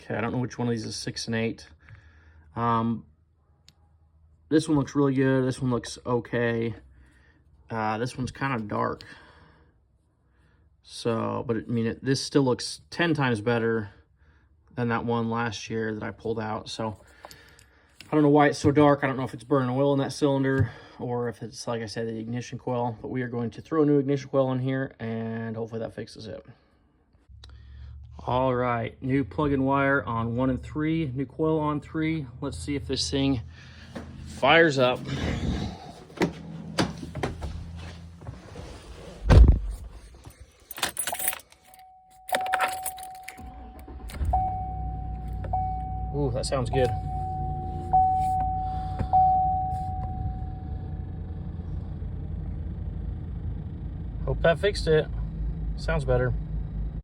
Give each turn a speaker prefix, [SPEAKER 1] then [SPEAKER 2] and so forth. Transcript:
[SPEAKER 1] Okay, I don't know which one of these is 6 and 8. This one looks really good. This one looks okay. This one's kind of dark. So, but I mean, this still looks 10 times better than that one last year that I pulled out. So I don't know why it's so dark. I don't know if it's burning oil in that cylinder or if it's, like I said, the ignition coil. But we are going to throw a new ignition coil in here and hopefully that fixes it. All right, new plug-in wire on 1 and 3, new coil on 3. Let's see if this thing fires up. Ooh, that sounds good. Hope that fixed it. Sounds better.